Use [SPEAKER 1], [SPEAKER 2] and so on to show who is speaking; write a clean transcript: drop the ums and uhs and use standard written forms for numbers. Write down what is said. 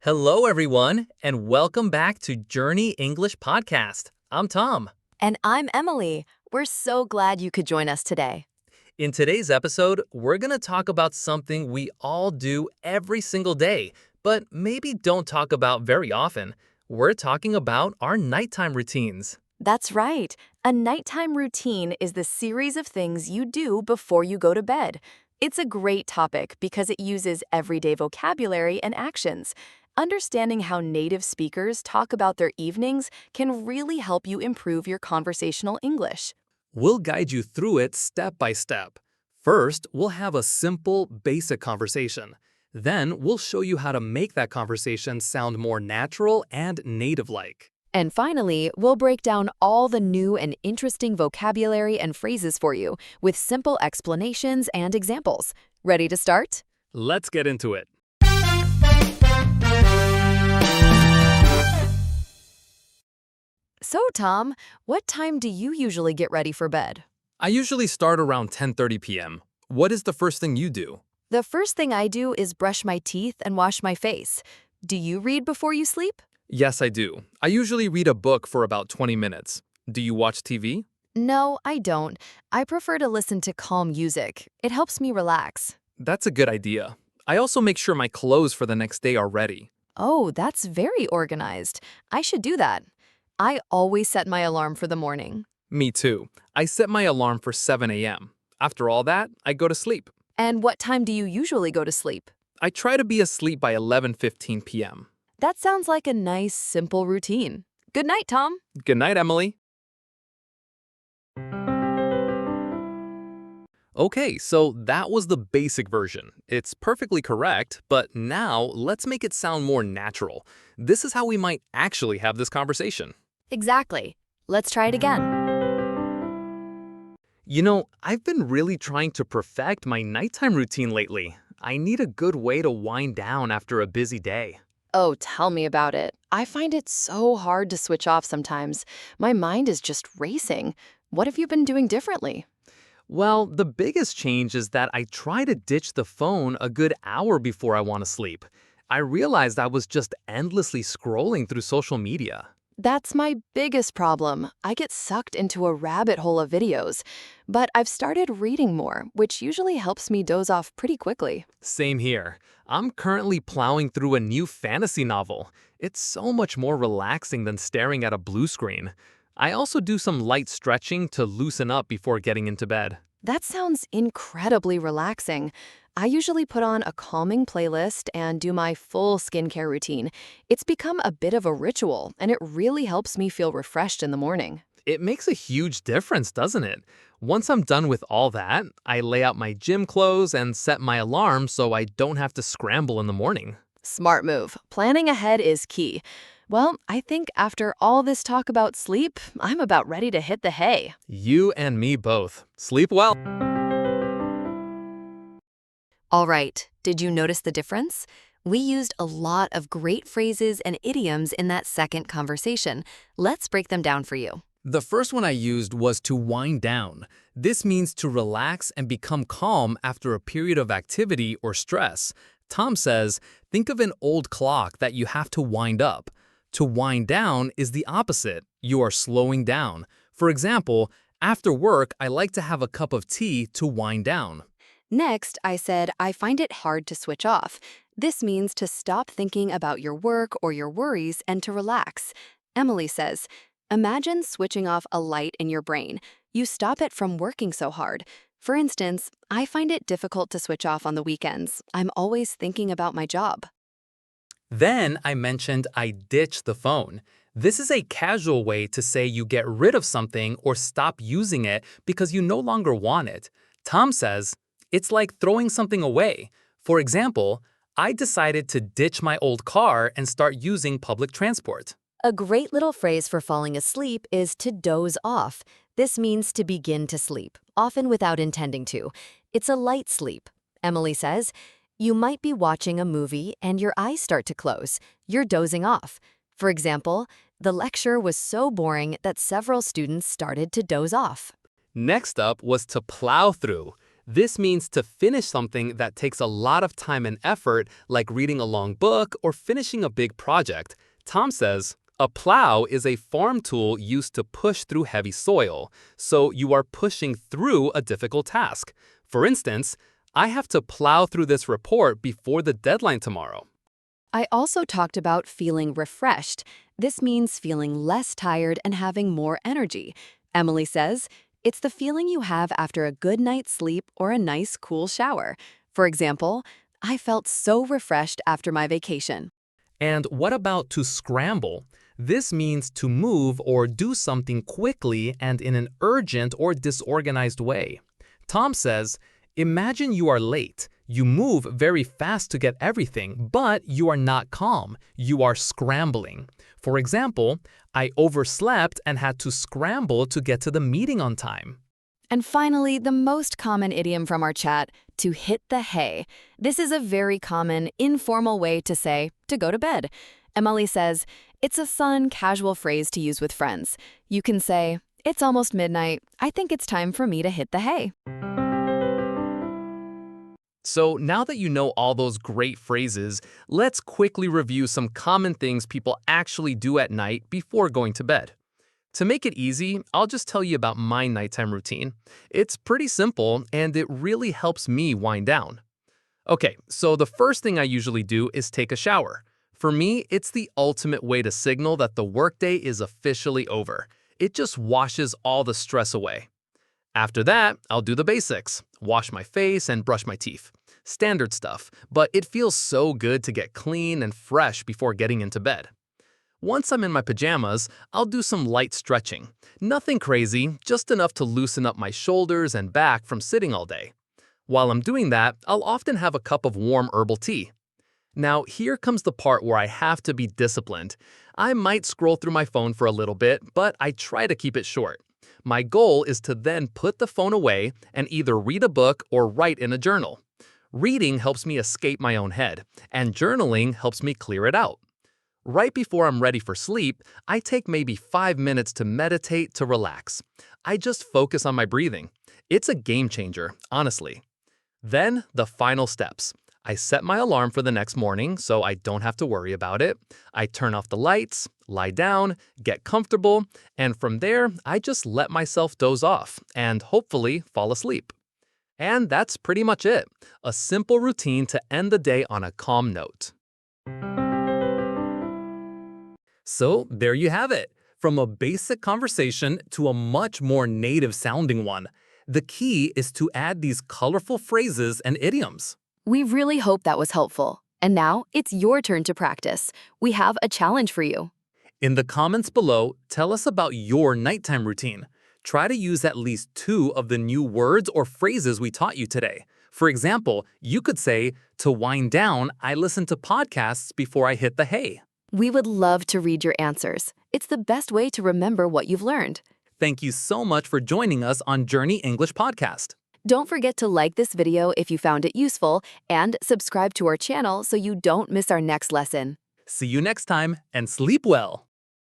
[SPEAKER 1] Hello, everyone, and welcome back to Journey English Podcast. I'm Tom.
[SPEAKER 2] And I'm Emily. We're so glad you could join us today.
[SPEAKER 1] In today's episode, we're going to talk about something we all do every single day, but maybe don't talk about very often. We're talking about our nighttime routines.
[SPEAKER 2] That's right. A nighttime routine is the series of things you do before you go to bed. It's a great topic because it uses everyday vocabulary and actions. Understanding how native speakers talk about their evenings can really help you improve your conversational English.
[SPEAKER 1] We'll guide you through it step by step. First, we'll have a simple, basic conversation. Then, we'll show you how to make that conversation sound more natural and native-like.
[SPEAKER 2] And finally, we'll break down all the new and interesting vocabulary and phrases for you with simple explanations and examples. Ready to start?
[SPEAKER 1] Let's get into it.
[SPEAKER 2] So, Tom, what time do you usually get ready for bed?
[SPEAKER 1] I usually start around 10:30 p.m. What is the first thing you do?
[SPEAKER 2] The first thing I do is brush my teeth and wash my face. Do you read before you sleep?
[SPEAKER 1] Yes, I do. I usually read a book for about 20 minutes. Do you watch TV?
[SPEAKER 2] No, I don't. I prefer to listen to calm music. It helps me relax.
[SPEAKER 1] That's a good idea. I also make sure my clothes for the next day are ready.
[SPEAKER 2] Oh, that's very organized. I should do that. I always set my alarm for the morning.
[SPEAKER 1] Me too. I set my alarm for 7 a.m. After all that, I go to sleep.
[SPEAKER 2] And what time do you usually go to sleep?
[SPEAKER 1] I try to be asleep by 11:15 p.m.
[SPEAKER 2] That sounds like a nice, simple routine. Good night, Tom.
[SPEAKER 1] Good night, Emily. Okay, so that was the basic version. It's perfectly correct, but now let's make it sound more natural. This is how we might actually have this conversation.
[SPEAKER 2] Exactly. Let's try it again.
[SPEAKER 1] You know, I've been really trying to perfect my nighttime routine lately. I need a good way to wind down after a busy day.
[SPEAKER 2] Oh, tell me about it. I find it so hard to switch off sometimes. My mind is just racing. What have you been doing differently?
[SPEAKER 1] Well, the biggest change is that I try to ditch the phone a good hour before I want to sleep. I realized I was just endlessly scrolling through social media.
[SPEAKER 2] That's my biggest problem. I get sucked into a rabbit hole of videos. But I've started reading more, which usually helps me doze off pretty quickly.
[SPEAKER 1] Same here. I'm currently plowing through a new fantasy novel. It's so much more relaxing than staring at a blue screen. I also do some light stretching to loosen up before getting into bed.
[SPEAKER 2] That sounds incredibly relaxing. I usually put on a calming playlist and do my full skincare routine. It's become a bit of a ritual, and it really helps me feel refreshed in the morning.
[SPEAKER 1] It makes a huge difference, doesn't it? Once I'm done with all that, I lay out my gym clothes and set my alarm so I don't have to scramble in the morning.
[SPEAKER 2] Smart move. Planning ahead is key. Well, I think after all this talk about sleep, I'm about ready to hit the hay.
[SPEAKER 1] You and me both. Sleep well.
[SPEAKER 2] All right, did you notice the difference? We used a lot of great phrases and idioms in that second conversation. Let's break them down for you.
[SPEAKER 1] The first one I used was to wind down. This means to relax and become calm after a period of activity or stress. Tom says, think of an old clock that you have to wind up. To wind down is the opposite. You are slowing down. For example, after work, I like to have a cup of tea to wind down.
[SPEAKER 2] Next, I said, I find it hard to switch off. This means to stop thinking about your work or your worries and to relax. Emily says, imagine switching off a light in your brain. You stop it from working so hard. For instance, I find it difficult to switch off on the weekends. I'm always thinking about my job.
[SPEAKER 1] Then I mentioned I ditch the phone. This is a casual way to say you get rid of something or stop using it because you no longer want it. Tom says, it's like throwing something away. For example, I decided to ditch my old car and start using public transport.
[SPEAKER 2] A great little phrase for falling asleep is to doze off. This means to begin to sleep, often without intending to. It's a light sleep. Emily says, you might be watching a movie and your eyes start to close. You're dozing off. For example, the lecture was so boring that several students started to doze off.
[SPEAKER 1] Next up was to plow through. This means to finish something that takes a lot of time and effort, like reading a long book or finishing a big project. Tom says, a plow is a farm tool used to push through heavy soil, so you are pushing through a difficult task. For instance, I have to plow through this report before the deadline tomorrow.
[SPEAKER 2] I also talked about feeling refreshed. This means feeling less tired and having more energy. Emily says, it's the feeling you have after a good night's sleep or a nice, cool shower. For example, I felt so refreshed after my vacation.
[SPEAKER 1] And what about to scramble? This means to move or do something quickly and in an urgent or disorganized way. Tom says, imagine you are late. You move very fast to get everything, but you are not calm. You are scrambling. For example, I overslept and had to scramble to get to the meeting on time.
[SPEAKER 2] And finally, the most common idiom from our chat, to hit the hay. This is a very common, informal way to say, to go to bed. Emily says, it's a fun, casual phrase to use with friends. You can say, it's almost midnight. I think it's time for me to hit the hay.
[SPEAKER 1] So now that you know all those great phrases, let's quickly review some common things people actually do at night before going to bed. To make it easy, I'll just tell you about my nighttime routine. It's pretty simple, and it really helps me wind down. Okay, so the first thing I usually do is take a shower. For me, it's the ultimate way to signal that the workday is officially over. It just washes all the stress away. After that, I'll do the basics, wash my face and brush my teeth. Standard stuff, but it feels so good to get clean and fresh before getting into bed. Once I'm in my pajamas, I'll do some light stretching. Nothing crazy, just enough to loosen up my shoulders and back from sitting all day. While I'm doing that, I'll often have a cup of warm herbal tea. Now, here comes the part where I have to be disciplined. I might scroll through my phone for a little bit, but I try to keep it short. My goal is to then put the phone away and either read a book or write in a journal. Reading helps me escape my own head, and journaling helps me clear it out. Right before I'm ready for sleep, I take maybe 5 minutes to meditate to relax. I just focus on my breathing. It's a game changer, honestly. Then, the final steps. I set my alarm for the next morning so I don't have to worry about it. I turn off the lights, lie down, get comfortable, and from there, I just let myself doze off and hopefully fall asleep. And that's pretty much it. A simple routine to end the day on a calm note. So there you have it. From a basic conversation to a much more native-sounding one. The key is to add these colorful phrases and idioms.
[SPEAKER 2] We really hope that was helpful. And now it's your turn to practice. We have a challenge for you.
[SPEAKER 1] In the comments below, tell us about your nighttime routine. Try to use at least 2 of the new words or phrases we taught you today. For example, you could say, to wind down, I listen to podcasts before I hit the hay.
[SPEAKER 2] We would love to read your answers. It's the best way to remember what you've learned.
[SPEAKER 1] Thank you so much for joining us on Journey English Podcast.
[SPEAKER 2] Don't forget to like this video if you found it useful and subscribe to our channel so you don't miss our next lesson.
[SPEAKER 1] See you next time and sleep well.